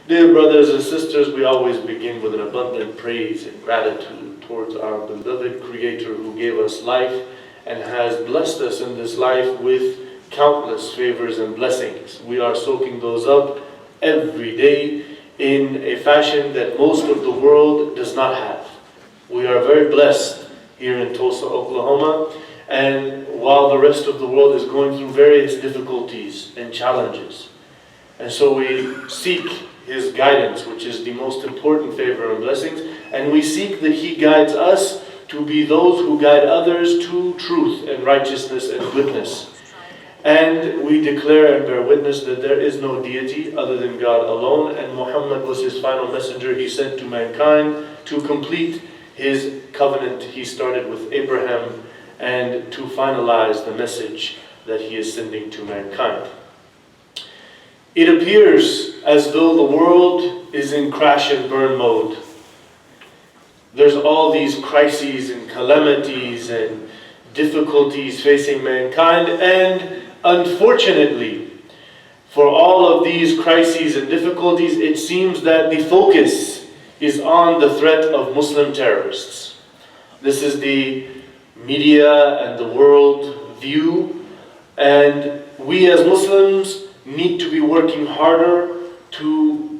Dear brothers and sisters, we always begin with an abundant praise and gratitude towards our beloved Creator who gave us life and has blessed us in this life with countless favors and blessings. We are soaking those up every day in a fashion that most of the world does not have. We are very blessed here in Tulsa, Oklahoma, and while the rest of the world is going through various difficulties and challenges. And so we seek His guidance, which is the most important favor and blessings, and we seek that He guides us to be those who guide others to truth and righteousness and goodness. And we declare and bear witness that there is no deity other than God alone, and Muhammad was His final messenger He sent to mankind to complete His covenant He started with Abraham and to finalize the message that He is sending to mankind. It appears as though the world is in crash and burn mode. There's all these crises and calamities and difficulties facing mankind, and unfortunately, for all of these crises and difficulties, it seems that the focus is on the threat of Muslim terrorists. This is the media and the world view, and we as Muslims need to be working harder to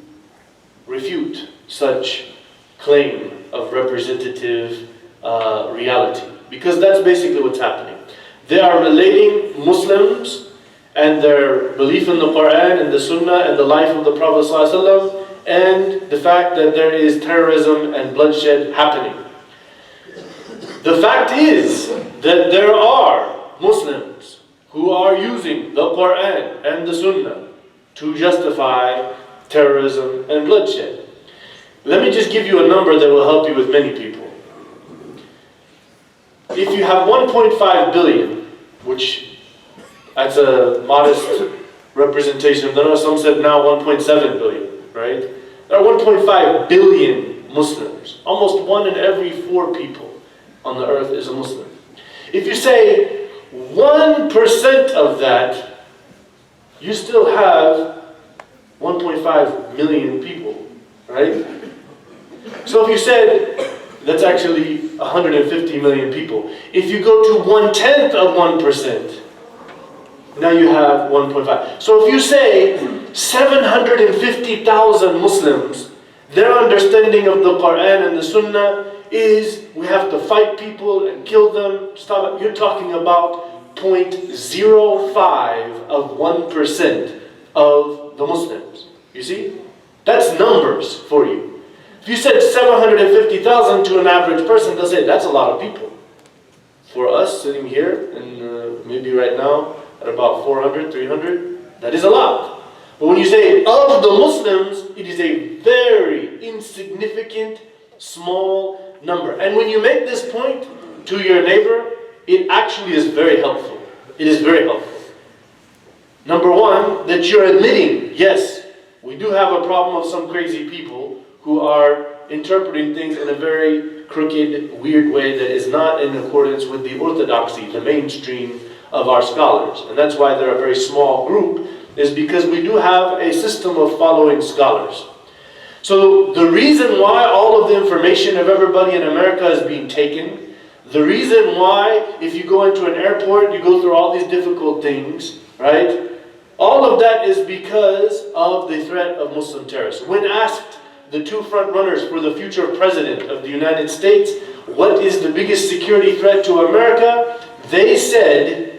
refute such claim of representative reality, because that's basically what's happening. They are relating Muslims and their belief in the Quran and the Sunnah and the life of the Prophet ﷺ and the fact that there is terrorism and bloodshed happening. The fact is that there are Muslims who are using the Quran and the Sunnah to justify terrorism and bloodshed. Let me just give you a number that will help you with many people. If you have 1.5 billion, which that's a modest representation of the number, some said now 1.7 billion, right? There are 1.5 billion Muslims. Almost 1 in every 4 people on the earth is a Muslim. If you say 1% of that, you still have 1.5 million people, right? So if you said, that's actually 150 million people. If you go to 1/10 of 1%, now you have 1.5. So if you say 750,000 Muslims, their understanding of the Quran and the Sunnah is we have to fight people and kill them. Stop it. You're talking about 0.05 of 1% of the Muslims. You see? That's numbers for you. If you said 750,000 to an average person, they'll say, that's a lot of people. For us sitting here, and maybe right now, at about 400, 300, that is a lot. But when you say of the Muslims, it is a very insignificant, small number. And when you make this point to your neighbor, it actually is very helpful. It is very helpful. Number one, that you're admitting, yes, we do have a problem of some crazy people who are interpreting things in a very crooked, weird way that is not in accordance with the orthodoxy, the mainstream of our scholars. And that's why they're a very small group, is because we do have a system of following scholars. So the reason why all of the information of everybody in America is being taken, the reason why if you go into an airport, you go through all these difficult things, right? All of that is because of the threat of Muslim terrorists. When asked the 2 front runners for the future president of the United States, what is the biggest security threat to America? They said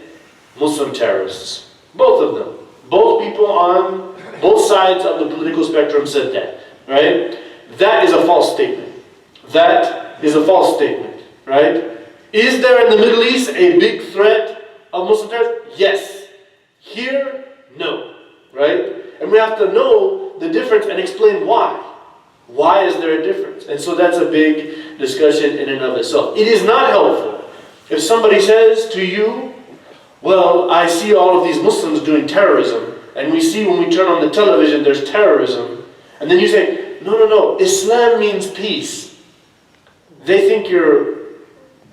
Muslim terrorists. Both of them. Both people on both sides of the political spectrum said that. Right? That is a false statement. That is a false statement. Right? Is there in the Middle East a big threat of Muslim terrorists? Yes. Here, no. Right? And we have to know the difference and explain why. Why is there a difference? And so that's a big discussion in and of itself. It is not helpful if somebody says to you, well, I see all of these Muslims doing terrorism, and we see when we turn on the television there's terrorism, and then you say, no, Islam means peace. They think you're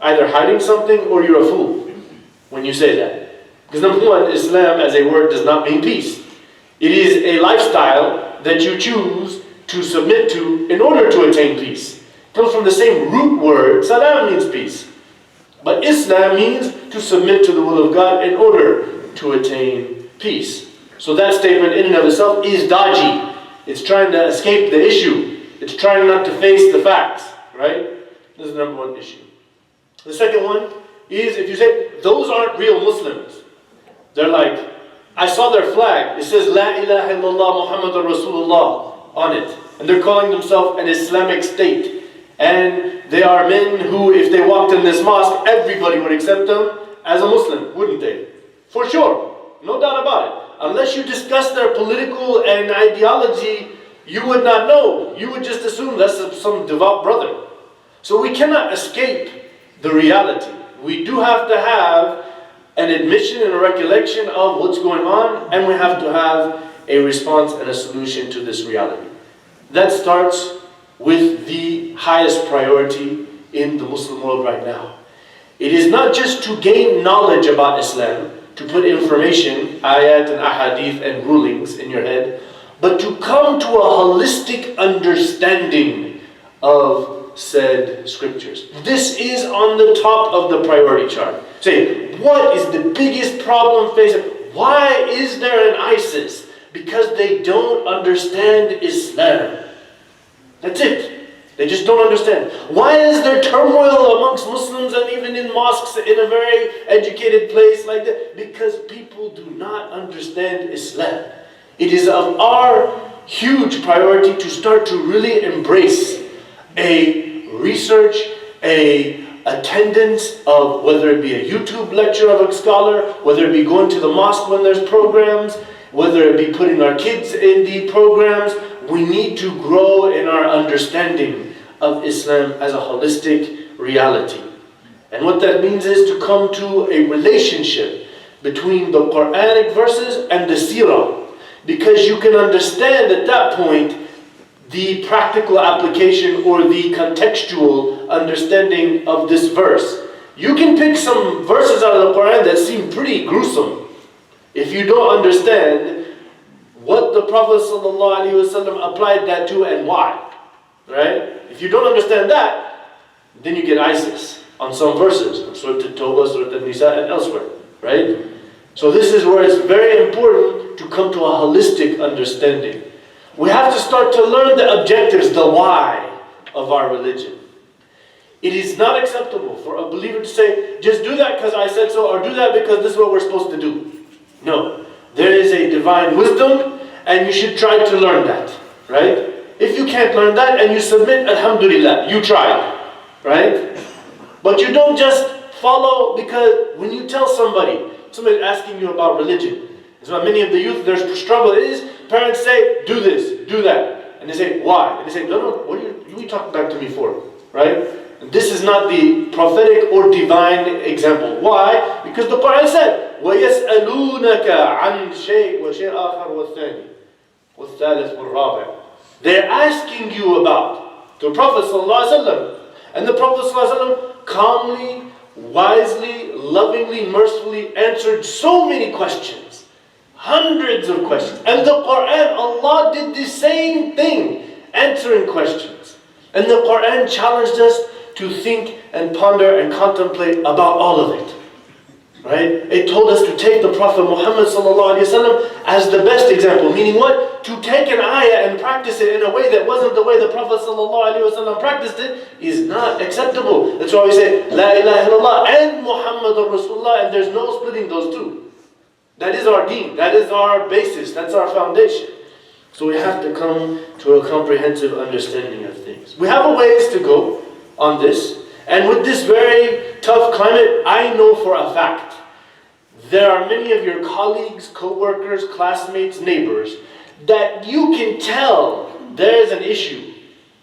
either hiding something or you're a fool when you say that. Because number one, Islam as a word does not mean peace. It is a lifestyle that you choose to submit to in order to attain peace. It comes from the same root word. Salam means peace. But Islam means to submit to the will of God in order to attain peace. So that statement in and of itself is dodgy. It's trying to escape the issue. It's trying not to face the facts, right? This is the number one issue. The second one is if you say, those aren't real Muslims. They're like, I saw their flag. It says, La ilaha illallah Muhammadur Rasulullah on it. And they're calling themselves an Islamic state. And they are men who, if they walked in this mosque, everybody would accept them as a Muslim, wouldn't they? For sure. No doubt about it. Unless you discuss their political and ideology, you would not know. You would just assume that's some devout brother. So we cannot escape the reality. We do have to have an admission and a recollection of what's going on, and we have to have a response and a solution to this reality. That starts with the highest priority in the Muslim world right now. It is not just to gain knowledge about Islam, to put information, ayat and ahadith and rulings in your head, but to come to a holistic understanding of said scriptures. This is on the top of the priority chart. Say, what is the biggest problem facing? Why is there an ISIS? Because they don't understand Islam. That's it. They just don't understand. Why is there turmoil amongst Muslims and even in mosques in a very educated place like that? Because people do not understand Islam. It is of our huge priority to start to really embrace a research, a attendance of whether it be a YouTube lecture of a scholar, whether it be going to the mosque when there's programs, whether it be putting our kids in the programs. We need to grow in our understanding of Islam as a holistic reality. And what that means is to come to a relationship between the Quranic verses and the seerah. Because you can understand at that point the practical application or the contextual understanding of this verse. You can pick some verses out of the Quran that seem pretty gruesome if you don't understand what the Prophet ﷺ applied that to and why. Right? If you don't understand that, then you get ISIS on some verses. Surah At-Tawbah, Surah An-Nisa, and elsewhere. Right? So this is where it's very important to come to a holistic understanding. We have to start to learn the objectives, the why of our religion. It is not acceptable for a believer to say, just do that because I said so, or do that because this is what we're supposed to do. No. There is a divine wisdom, and you should try to learn that, right? If you can't learn that and you submit, alhamdulillah, you tried, right? But you don't just follow, because when you tell somebody asking you about religion, so many of the youth, their struggle is, parents say, do this, do that. And they say, why? And they say, no, what are you talking back to me for, right? This is not the prophetic or divine example. Why? Because the Quran said, وَيَسْأَلُونَكَ عَنْ شَيْءٍ وَشَيْءٍ آخَرُ وَالثَّانِي وَالثَّالِثُ وَالرَّابِعُ. They're asking you about the Prophet ﷺ. And the Prophet ﷺ calmly, wisely, lovingly, mercifully answered so many questions. Hundreds of questions. And the Quran, Allah did the same thing, answering questions. And the Quran challenged us to think and ponder and contemplate about all of it. Right? It told us to take the Prophet Muhammad ﷺ as the best example. Meaning what? To take an ayah and practice it in a way that wasn't the way the Prophet ﷺ practiced it is not acceptable. That's why we say, La ilaha illallah and Muhammadur Rasulullah, and there's no splitting those two. That is our deen. That is our basis. That's our foundation. So we have to come to a comprehensive understanding of things. We have a ways to go on this. And with this very tough climate, I know for a fact, there are many of your colleagues, co-workers, classmates, neighbors, that you can tell there's an issue.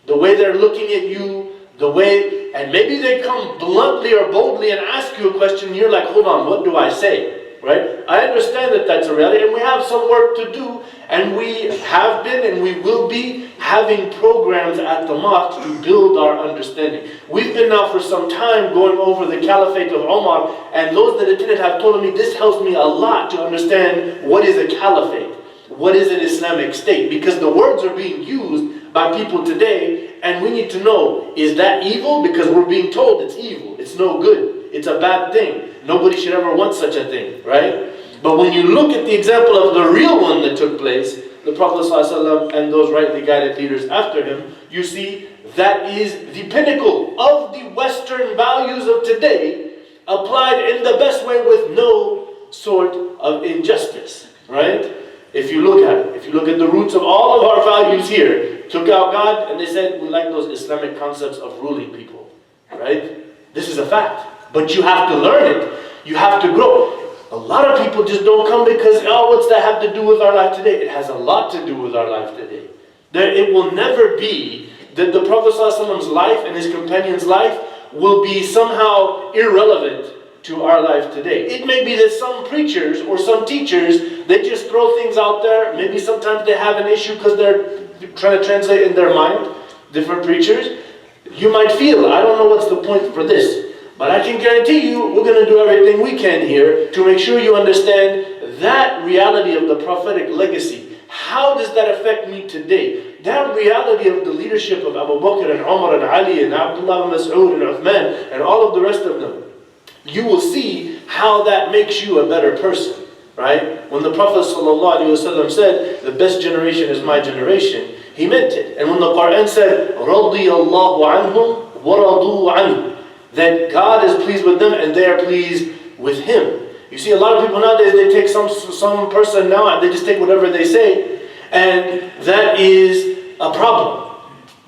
The way they're looking at you, the way, and maybe they come bluntly or boldly and ask you a question, and you're like, hold on, what do I say? Right? I understand that that's a reality, and we have some work to do, and we have been and we will be having programs at the mosque to build our understanding. We've been now for some time going over the Caliphate of Omar, and those that attended have told me this helps me a lot to understand what is a caliphate. what is an Islamic state? Because the words are being used by people today, and we need to know, is that evil? Because we're being told it's evil, it's no good, it's a bad thing. Nobody should ever want such a thing, right? But when you look at the example of the real one that took place, the Prophet ﷺ and those rightly guided leaders after him, you see that is the pinnacle of the Western values of today, applied in the best way with no sort of injustice, right? If you look at it, if you look at the roots of all of our values here, took out God and they said, we like those Islamic concepts of ruling people, right? This is a fact. But you have to learn it. You have to grow. A lot of people just don't come because, oh, what's that have to do with our life today? It has a lot to do with our life today. It will never be that the Prophet ﷺ's life and his companion's life will be somehow irrelevant to our life today. It may be that some preachers or some teachers, they just throw things out there. Maybe sometimes they have an issue because they're trying to translate in their mind, different preachers. You might feel, I don't know what's the point for this. But I can guarantee you, we're going to do everything we can here to make sure you understand that reality of the prophetic legacy. How does that affect me today? That reality of the leadership of Abu Bakr and Umar and Ali and Abdullah and Mas'ud and Uthman and all of the rest of them. You will see how that makes you a better person, right? When the Prophet ﷺ said, the best generation is my generation, he meant it. And when the Quran said, رَضِيَ اللَّهُ عَنْهُمْ وَرَضُوا عَنْهُ, that God is pleased with them and they are pleased with Him. You see, a lot of people nowadays, they take some person now and they just take whatever they say, and that is a problem,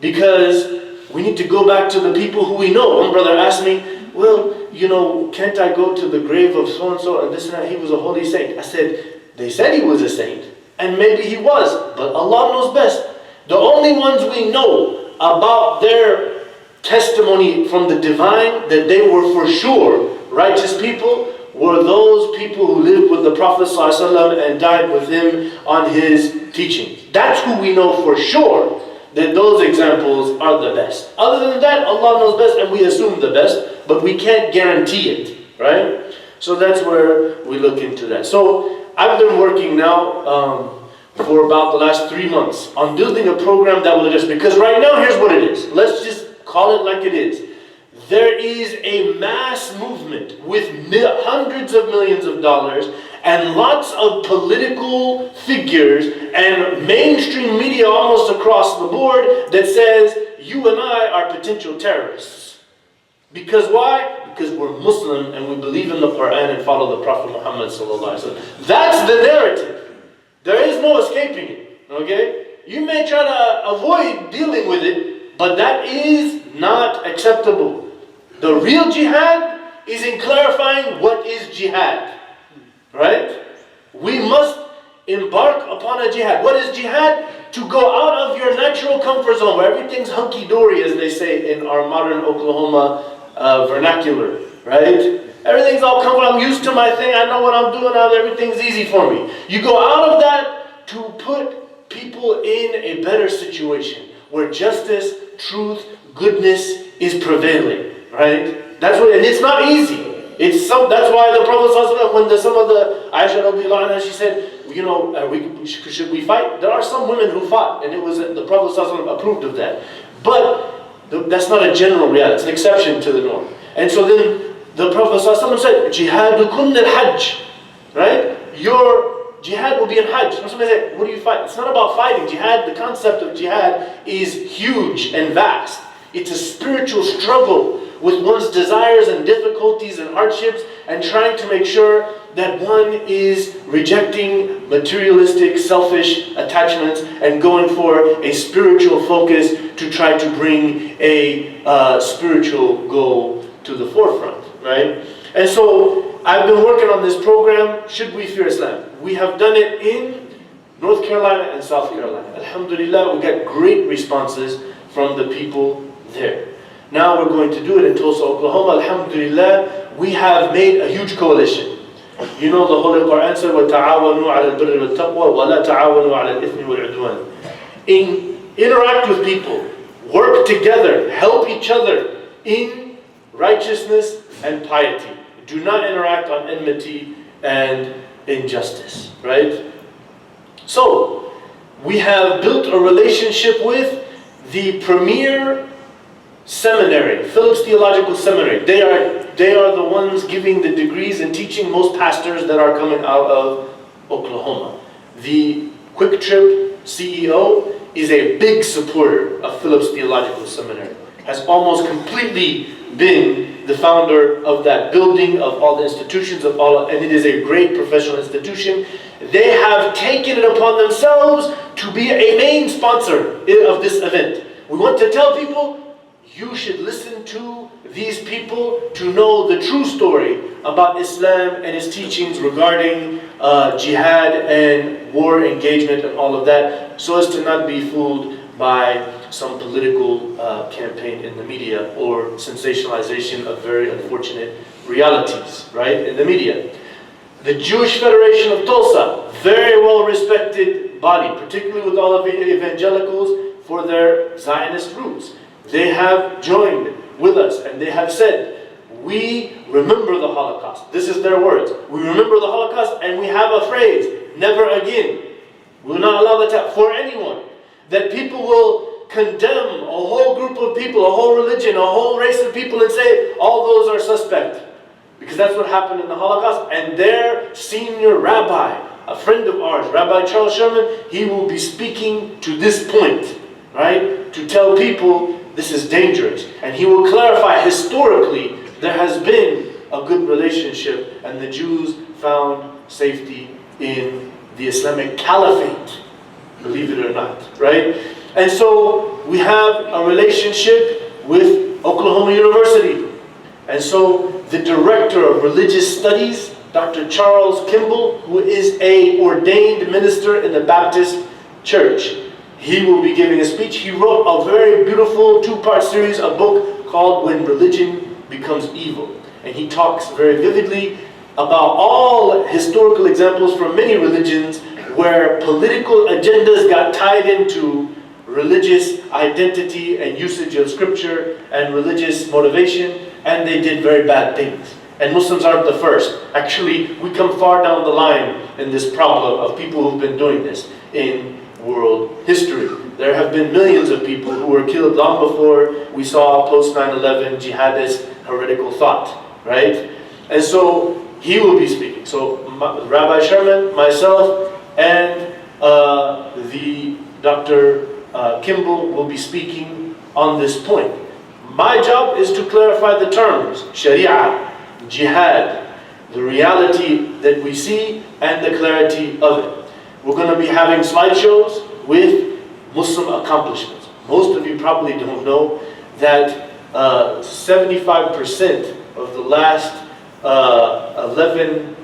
because we need to go back to the people who we know. One brother asked me, well, you know, can't I go to the grave of so-and-so and this and that? He was a holy saint. I said, they said he was a saint, and maybe he was, but Allah knows best. The only ones we know about their testimony from the divine that they were for sure righteous people were those people who lived with the Prophet ﷺ and died with him on his teaching. That's who we know for sure that those examples are the best. Other than that, Allah knows best and we assume the best, but we can't guarantee it, right? So that's where we look into that. So I've been working now for about the last 3 months on building a program that will address, because right now here's what it is. Let's just call it like it is. There is a mass movement with hundreds of millions of dollars and lots of political figures and mainstream media almost across the board that says you and I are potential terrorists. Because why? Because we're Muslim and we believe in the Quran and follow the Prophet Muhammad ﷺ. That's the narrative. There is no escaping it. Okay? You may try to avoid dealing with it, but that is not acceptable. The real jihad is in clarifying what is jihad. Right? We must embark upon a jihad. What is jihad? To go out of your natural comfort zone where everything's hunky-dory, as they say in our modern Oklahoma vernacular. Right? Everything's all comfortable. I'm used to my thing. I know what I'm doing now. Everything's easy for me. You go out of that to put people in a better situation where justice, truth, goodness is prevailing, right? That's what, and it's not easy. That's why the Prophet when some of the Aisha radiallahu anha, she said, you know, should we fight? There are some women who fought, and it was the Prophet approved of that. But that's not a general reality; it's an exception to the norm. And so then the Prophet said, "Jihadukum al-Hajj," right? Your jihad will be in Hajj. Somebody say, what do you fight? It's not about fighting. Jihad, the concept of jihad is huge and vast. It's a spiritual struggle with one's desires and difficulties and hardships and trying to make sure that one is rejecting materialistic, selfish attachments and going for a spiritual focus to try to bring a spiritual goal to the forefront, right? And so I've been working on this program, Should We Fear Islam? We have done it in North Carolina and South Carolina. Alhamdulillah, we got great responses from the people there. Now we're going to do it in Tulsa, Oklahoma. Alhamdulillah, we have made a huge coalition. You know the Holy Quran said, وَتَعَاوَنُوا عَلَى الْبِرِّ وَالتَّقْوَى وَلَا تَعَاوَنُوا عَلَى الْإِثْمِ وَالْعُدْوَانِ. Interact with people, work together, help each other in righteousness and piety. Do not interact on enmity and injustice, right? So, we have built a relationship with the premier seminary, Phillips Theological Seminary. They are the ones giving the degrees and teaching most pastors that are coming out of Oklahoma. The Quick Trip CEO is a big supporter of Phillips Theological Seminary. Has almost completely been the founder of that building, of all the institutions, and it is a great professional institution. They have taken it upon themselves to be a main sponsor of this event. We want to tell people, you should listen to these people to know the true story about Islam and its teachings regarding jihad and war engagement and all of that, so as to not be fooled by some political campaign in the media or sensationalization of very unfortunate realities, right, in the media. The Jewish Federation of Tulsa, very well respected body, particularly with all of the evangelicals for their Zionist roots. They have joined with us and they have said, we remember the Holocaust. This is their words. We remember the Holocaust and we have a phrase, never again. We will not allow that to happen for anyone. That people will condemn a whole group of people, a whole religion, a whole race of people and say, all those are suspect. Because that's what happened in the Holocaust. And their senior rabbi, a friend of ours, Rabbi Charles Sherman, he will be speaking to this point, right? To tell people this is dangerous. And he will clarify historically there has been a good relationship and the Jews found safety in the Islamic Caliphate. Believe it or not, right? And so we have a relationship with Oklahoma University. And so the director of religious studies, Dr. Charles Kimball, who is an ordained minister in the Baptist Church, he will be giving a speech. He wrote a very beautiful two-part series, a book called When Religion Becomes Evil. And he talks very vividly about all historical examples from many religions where political agendas got tied into religious identity and usage of scripture and religious motivation, and they did very bad things. And Muslims aren't the first. Actually, we come far down the line in this problem of people who've been doing this in world history. There have been millions of people who were killed long before we saw post 9/11 jihadist heretical thought, right? And so he will be speaking. So Rabbi Sherman, myself, and the Dr. Kimball will be speaking on this point. My job is to clarify the terms, Sharia, Jihad, the reality that we see, and the clarity of it. We're going to be having slideshows with Muslim accomplishments. Most of you probably don't know that 75% of the last 11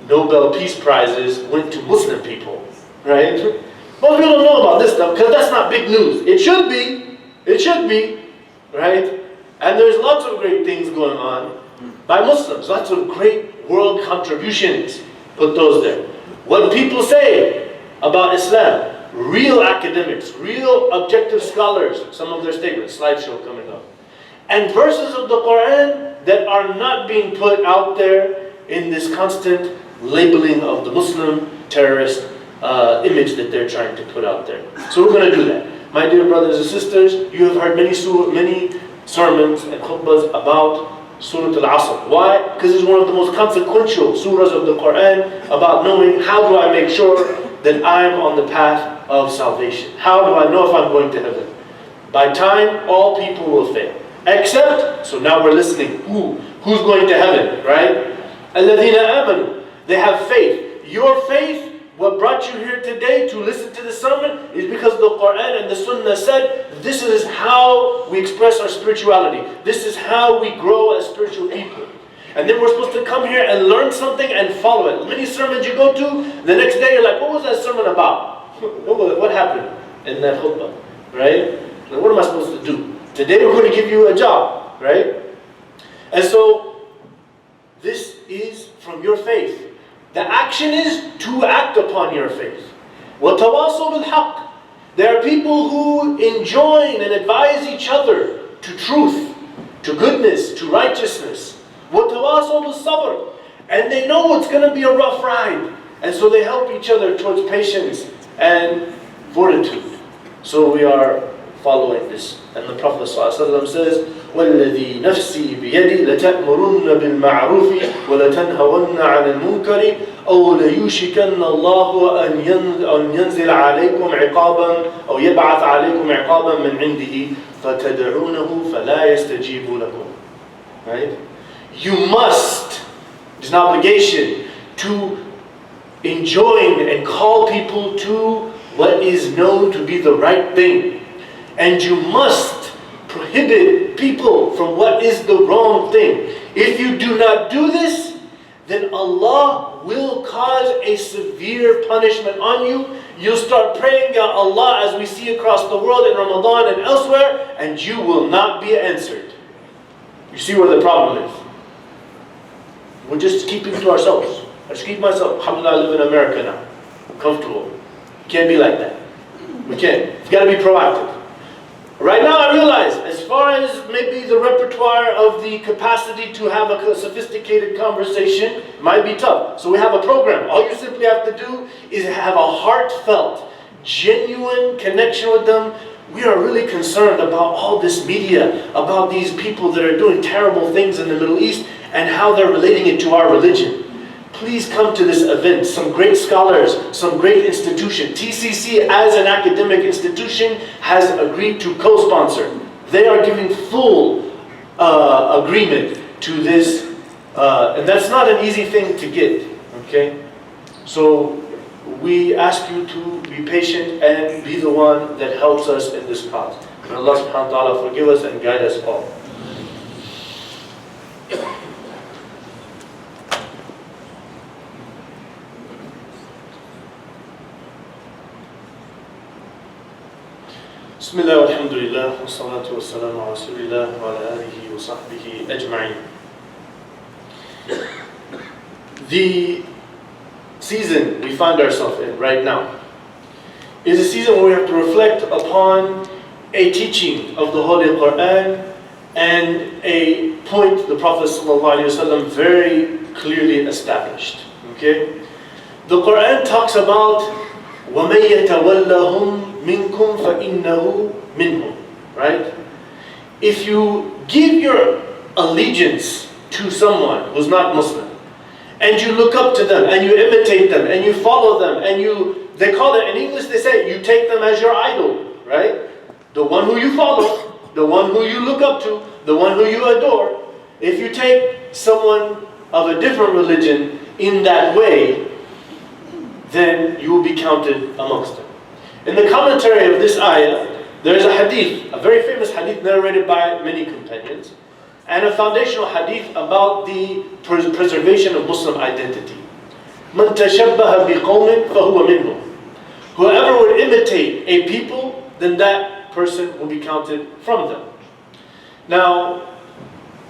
Nobel Peace Prizes went to Muslim people, right? Most people don't know about this stuff because that's not big news. It should be, right? And there's lots of great things going on by Muslims, lots of great world contributions. Put those there. What people say about Islam, real academics, real objective scholars, some of their statements, slideshow coming up. And verses of the Quran that are not being put out there in this constant labeling of the Muslim terrorist image that they're trying to put out there. So we're going to do that. My dear brothers and sisters, you have heard many sermons and khutbahs about Surah Al-Asr. Why? Because it's one of the most consequential surahs of the Quran about knowing how do I make sure that I'm on the path of salvation. How do I know if I'm going to heaven? By time, all people will fail. Except, so now we're listening, who's going to heaven, right? الَّذِينَ آمَنُوا, they have faith. Your faith, what brought you here today to listen to the sermon is because the Quran and the Sunnah said, this is how we express our spirituality. This is how we grow as spiritual people. And then we're supposed to come here and learn something and follow it. Many sermons you go to, the next day you're like, what was that sermon about? What happened in that khutbah, right? Like, what am I supposed to do? Today we're going to give you a job, right? And so, this is from your faith. The action is to act upon your faith. وَتَوَاصَوْا بِالْحَقِّ. There are people who enjoin and advise each other to truth, to goodness, to righteousness. وَتَوَاصَوْا بِالصَّبْرِ. And they know it's going to be a rough ride. And so they help each other towards patience and fortitude. So we are following this. And the Prophet ﷺ says, وَالَّذِي نَفْسِي بِيَدِي لَتَأْمُرُنَّ بِالْمَعْرُوفِ وَلَتَنْهَوَنَّ عَنِ الْمُنْكَرِ أَوْ لَيُوشِكَنَّ اللَّهُ أَنْ يَنْزِلَ عَلَيْكُمْ عِقَابًا أَوْ يَبْعَثَ عَلَيْكُمْ عِقَابًا مِنْ عِنْدِهِ فَتَدْعُونَهُ فَلَا يَسْتَجِيبُ لَكُمْ. Right? You must, it's an obligation to enjoin and call people to what is known to be the right thing. And you must prohibit people from what is the wrong thing. If you do not do this, then Allah will cause a severe punishment on you. You'll start praying, Ya Allah, as we see across the world in Ramadan and elsewhere, and you will not be answered. You see where the problem is. We're just keeping to ourselves. I just keep myself. Alhamdulillah, I live in America now. I'm comfortable. Can't be like that. We can't. You've got to be proactive. Right now I realize, as far as maybe the repertoire of the capacity to have a sophisticated conversation, might be tough. So we have a program. All you simply have to do is have a heartfelt, genuine connection with them. We are really concerned about all this media, about these people that are doing terrible things in the Middle East and how they're relating it to our religion. Please come to this event. Some great scholars, some great institution. TCC as an academic institution has agreed to co-sponsor. They are giving full agreement to this. And that's not an easy thing to get. Okay? So we ask you to be patient and be the one that helps us in this cause. May Allah subhanahu wa ta'ala forgive us and guide us all. بسم الله والحمد لله والصلاة والسلام على رسول الله وعلى آله وصحبه أجمعين. The season we find ourselves in right now is a season where we have to reflect upon a teaching of the Holy Quran and a point the Prophet ﷺ very clearly established. Okay? The Quran talks about وَمَن يَتَوَلَّهُمْ مِنْكُمْ فَإِنَّهُ مِنْهُمْ. Right? If you give your allegiance to someone who's not Muslim, and you look up to them, and you imitate them, and you follow them, and they call it, in English they say, you take them as your idol, right? The one who you follow, the one who you look up to, the one who you adore. If you take someone of a different religion in that way, then you will be counted amongst them. In the commentary of this ayah, there is a hadith, a very famous hadith narrated by many companions, and a foundational hadith about the preservation of Muslim identity. مَنْ تَشَبَّهَ بِقَوْمٍ فَهُوَ مِنْهُمْ. Whoever would imitate a people, then that person will be counted from them. Now,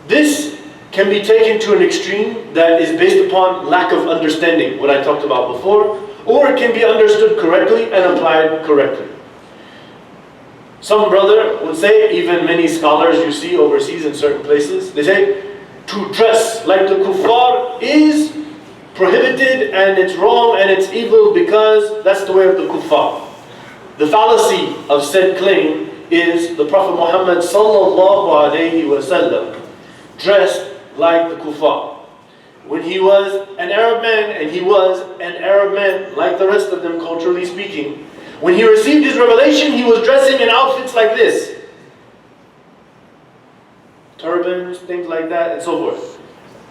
this can be taken to an extreme that is based upon lack of understanding, what I talked about before, or it can be understood correctly and applied correctly. Some brother would say, even many scholars you see overseas in certain places, they say, to dress like the kuffar is prohibited and it's wrong and it's evil because that's the way of the kuffar. The fallacy of said claim is the Prophet Muhammad sallallahu alayhi wasallam dressed like the kuffar. When he was an Arab man, and he was an Arab man like the rest of them culturally speaking, when he received his revelation, he was dressing in outfits like this. Turbans, things like that, and so forth.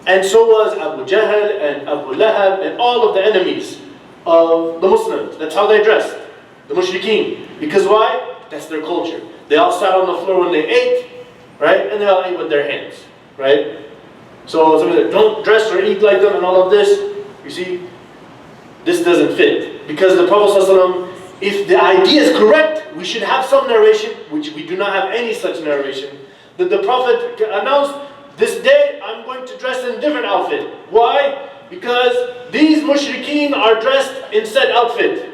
And so was Abu Jahl and Abu Lahab and all of the enemies of the Muslims. That's how they dressed. The mushrikeen. Because why? That's their culture. They all sat on the floor when they ate, right? And they all ate with their hands, right? So somebody said, don't dress or eat like them and all of this. You see, this doesn't fit. Because the Prophet ﷺ, if the idea is correct, we should have some narration, which we do not have any such narration, that the Prophet announced, this day I'm going to dress in a different outfit. Why? Because these mushrikeen are dressed in said outfit.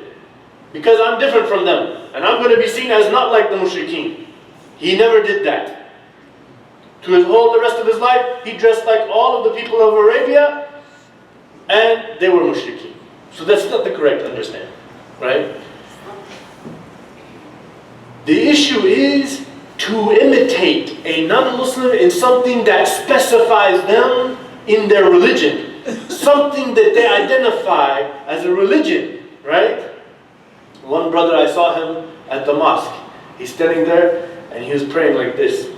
Because I'm different from them. And I'm going to be seen as not like the mushrikeen. He never did that. To the rest of his life, he dressed like all of the people of Arabia, and they were mushrikeen. So that's not the correct understanding, right? The issue is to imitate a non-Muslim in something that specifies them in their religion. Something that they identify as a religion, right? One brother, I saw him at the mosque. He's standing there and he was praying like this.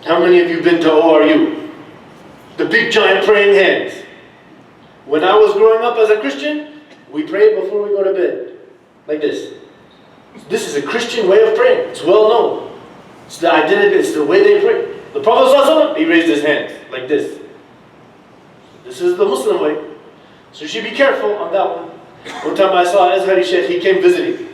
How many of you been to ORU? The big giant praying hands. When I was growing up as a Christian, we prayed before we go to bed. Like this. This is a Christian way of praying. It's well known. It's the identity, it's the way they pray. The Prophet ﷺ, he raised his hands like this. This is the Muslim way. So you should be careful on that one. One time I saw Azhari Sheikh, he came visiting.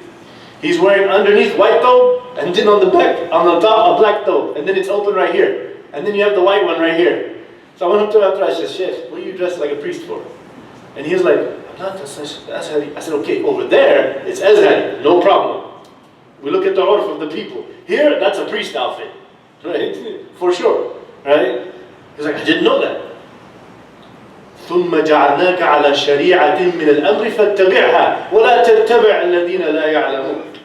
He's wearing underneath white thobe, and then on the back, on the top, a black thobe. And then it's open right here. And then you have the white one right here. So I went up to him after I said, Sheikh, what are you dressed like a priest for? And he was like, I'm not Azhari. I said, okay, over there, it's Azhari, no problem. We look at the urf of the people. Here, that's a priest outfit. Right? For sure. Right? He's like, I didn't know that. ثم جعلناك على شريعة من الأمر فاتبعها ولا تتبع الذين لا يعلمون.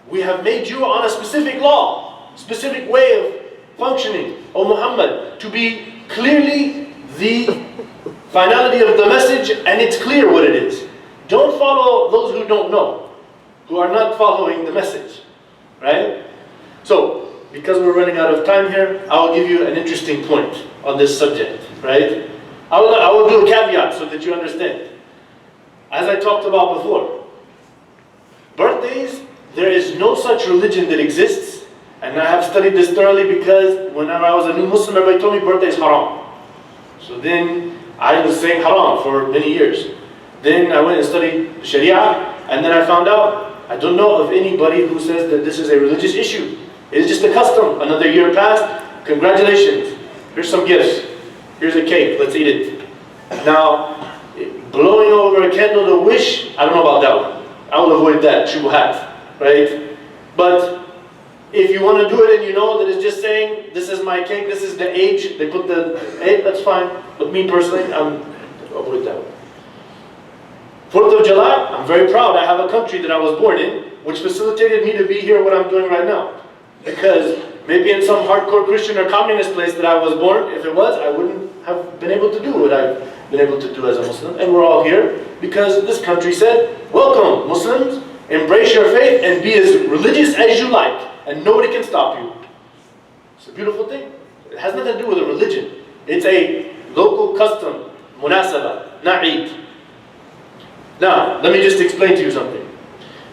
We have made you on a specific law, specific way of functioning, O Muhammad, to be clearly the finality of the message, and it's clear what it is. Don't follow those who don't know, who are not following the message. Right? So, because we're running out of time here, I will give you an interesting point on this subject. Right? I will do a caveat so that you understand. As I talked about before, birthdays, there is no such religion that exists, and I have studied this thoroughly because whenever I was a new Muslim, everybody told me birthday is haram. So then I was saying haram for many years. Then I went and studied Sharia, and then I found out I don't know of anybody who says that this is a religious issue. It is just a custom. Another year passed. Congratulations. Here's some gifts. Here's a cake. Let's eat it. Now, blowing over a candle to wish, I don't know about that one. I will avoid that. Shubuhat. Right? But if you want to do it and you know that it's just saying, this is my cake, this is the age, they put the age, that's fine. But me personally, I'll avoid that one. 4th of July, I'm very proud. I have a country that I was born in, which facilitated me to be here what I'm doing right now. Because maybe in some hardcore Christian or communist place that I was born, if it was, I wouldn't have been able to do what I've been able to do as a Muslim. And we're all here because this country said, welcome Muslims, embrace your faith and be as religious as you like. And nobody can stop you. It's a beautiful thing. It has nothing to do with a religion. It's a local custom, munasaba, na'id. Now, let me just explain to you something.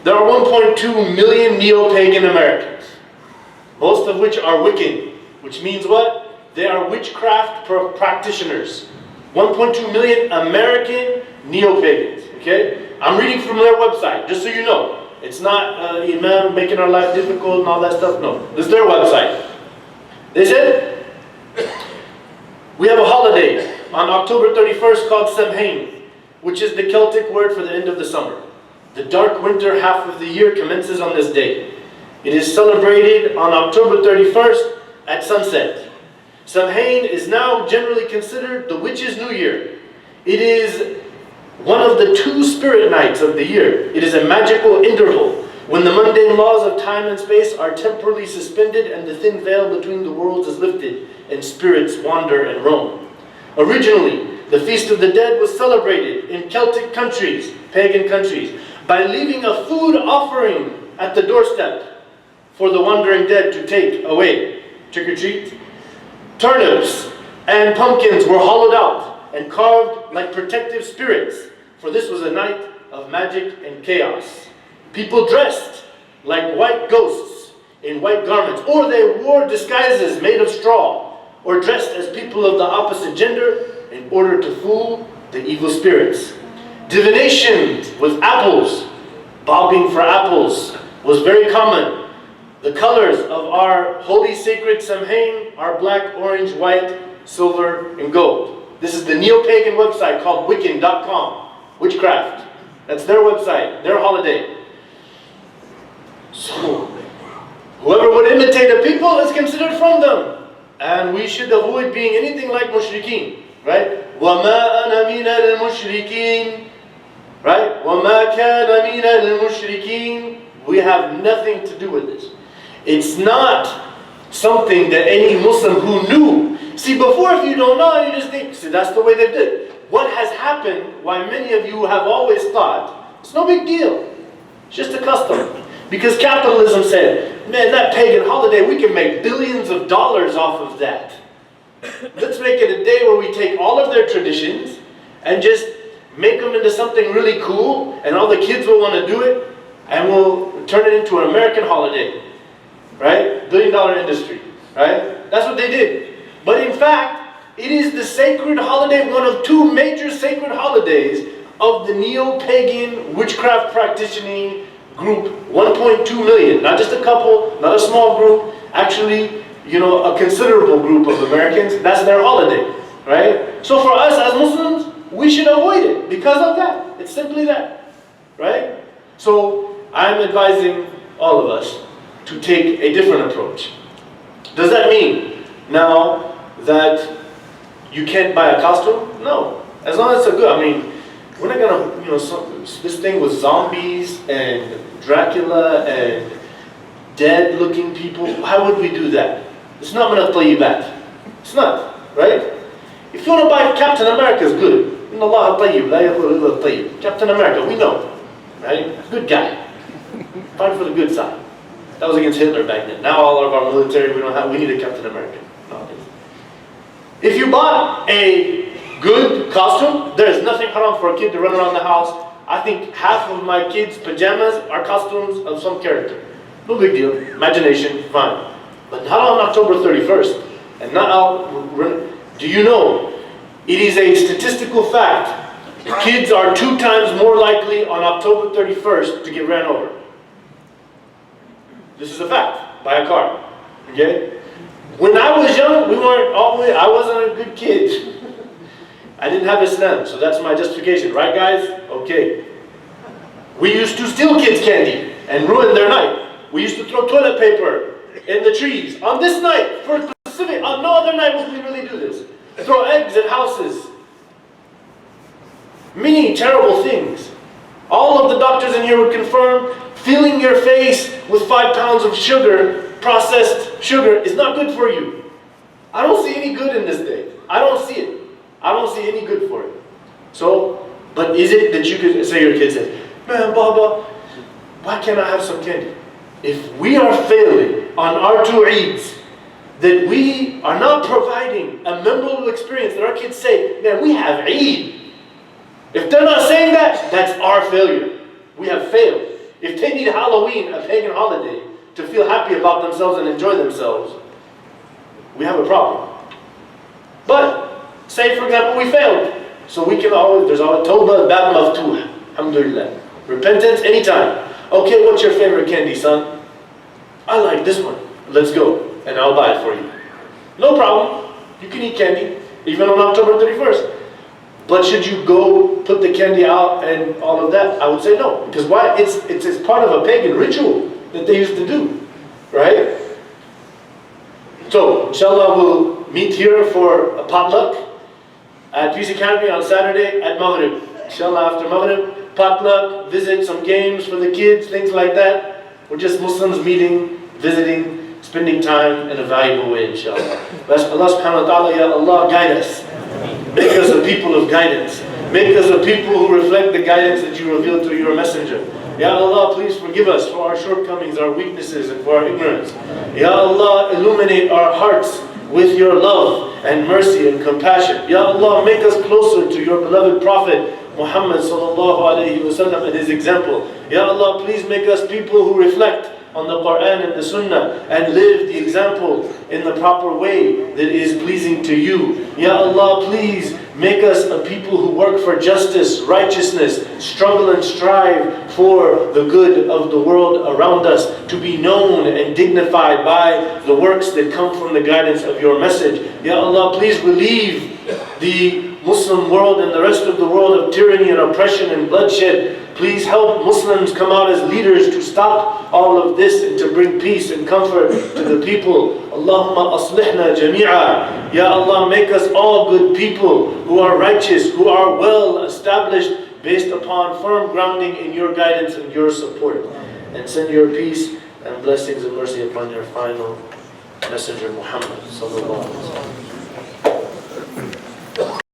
There are 1.2 million neo-pagan Americans. Most of which are Wiccan, which means what? They are witchcraft practitioners. 1.2 million American neo-pagans, okay? I'm reading from their website, just so you know. It's not Imam making our life difficult and all that stuff, no. This is their website. They said, we have a holiday on October 31st called Samhain, which is the Celtic word for the end of the summer. The dark winter half of the year commences on this day. It is celebrated on October 31st at sunset. Samhain is now generally considered the witch's new year. It is one of the 2 spirit nights of the year. It is a magical interval when the mundane laws of time and space are temporarily suspended and the thin veil between the worlds is lifted and spirits wander and roam. Originally, the Feast of the Dead was celebrated in Celtic countries, pagan countries, by leaving a food offering at the doorstep for the wandering dead to take away. Trick or treat. Turnips and pumpkins were hollowed out and carved like protective spirits, for this was a night of magic and chaos. People dressed like white ghosts in white garments, or they wore disguises made of straw, or dressed as people of the opposite gender in order to fool the evil spirits. Divination with apples, bobbing for apples, was very common. The colors of our holy sacred Samhain are black, orange, white, silver, and gold. This is the neo-pagan website called Wiccan.com. Witchcraft. That's their website, their holiday. So, whoever would imitate the people is considered from them. And we should avoid being anything like mushrikeen. Right? وَمَا أَنَا مِنَ الْمُشْرِكِينَ Right? وَمَا كَانَ مِنَ الْمُشْرِكِينَ. We have nothing to do with this. It's not something that any Muslim who knew. See, before, if you don't know, you just think, see, that's the way they did. What has happened, why many of you have always thought, it's no big deal. It's just a custom. Because capitalism said, man, that pagan holiday, we can make billions of dollars off of that. Let's make it a day where we take all of their traditions and just make them into something really cool, and all the kids will want to do it, and we'll turn it into an American holiday. Right? $1 billion industry. Right? That's what they did. But in fact, it is the sacred holiday, one of two major sacred holidays of the neo-pagan witchcraft practicing group, 1.2 million. Not just a couple, not a small group, actually, a considerable group of Americans. That's their holiday. Right? So for us as Muslims, we should avoid it because of that. It's simply that. Right? So I'm advising all of us to take a different approach. Does that mean now that you can't buy a costume? No. As long as it's a good, we're not gonna, this thing with zombies and Dracula and dead looking people, why would we do that? It's not gonna play you back. It's not, right? If you want to buy Captain America, is good. Inna Allah tayyib, la yakhulu illa tayyib. Captain America, we know, right? Good guy. Fight for the good side. That was against Hitler back then. Now all of our military, we need a Captain America. Nowadays. If you bought a good costume, there's nothing haram for a kid to run around the house. I think half of my kids' pajamas are costumes of some character. No big deal. Imagination, fine. But not on October 31st. And not out. Do you know, it is a statistical fact. Kids are 2 times more likely on October 31st to get ran over. This is a fact, by a car. Okay? When I was young, I wasn't a good kid. I didn't have Islam, so that's my justification. Right, guys? Okay. We used to steal kids' candy and ruin their night. We used to throw toilet paper in the trees. On this night, for specific, on no other night would we really do this. Throw eggs at houses. Many terrible things. All of the doctors in here would confirm filling your face with 5 pounds of sugar, processed sugar, is not good for you. I don't see any good in this day. I don't see it. I don't see any good for it. So, but is it that you could say your kid says, man, Baba, why can't I have some candy? If we are failing on our 2 Eids, that we are not providing a memorable experience that our kids say, man, we have Eid. If they're not saying that, that's our failure. We have failed. If they need Halloween, a pagan holiday, to feel happy about themselves and enjoy themselves, we have a problem. But, say for example, we failed. So we can always, there's always Tawbah, Bab Maftuh. Alhamdulillah. Repentance anytime. Okay, what's your favorite candy, son? I like this one. Let's go. And I'll buy it for you. No problem. You can eat candy, even on October 31st. But should you go put the candy out and all of that? I would say no. Because why? It's part of a pagan ritual that they used to do. Right? So, inshallah, we'll meet here for a potluck at Peace Academy on Saturday at Maghrib. Inshallah, after Maghrib, potluck, visit some games for the kids, things like that. We're just Muslims meeting, visiting, spending time in a valuable way, inshallah. Allah subhanahu wa ta'ala, ya Allah, guide us. Make us a people of guidance. Make us a people who reflect the guidance that you revealed through your messenger. Ya Allah, please forgive us for our shortcomings, our weaknesses, and for our ignorance. Ya Allah, illuminate our hearts with your love and mercy and compassion. Ya Allah, make us closer to your beloved Prophet Muhammad sallallahu alayhi wa sallam and his example. Ya Allah, please make us people who reflect on the Quran and the Sunnah and live the example in the proper way that is pleasing to you. Ya Allah, please make us a people who work for justice, righteousness, struggle and strive for the good of the world around us, to be known and dignified by the works that come from the guidance of your message. Ya Allah, please relieve the Muslim world and the rest of the world of tyranny and oppression and bloodshed. Please help Muslims come out as leaders to stop all of this and to bring peace and comfort to the people. Allahumma aslihna jami'a. Ya Allah, make us all good people who are righteous, who are well established based upon firm grounding in your guidance and your support. And send your peace and blessings and mercy upon your final messenger Muhammad sallallahu alaihi wasallam.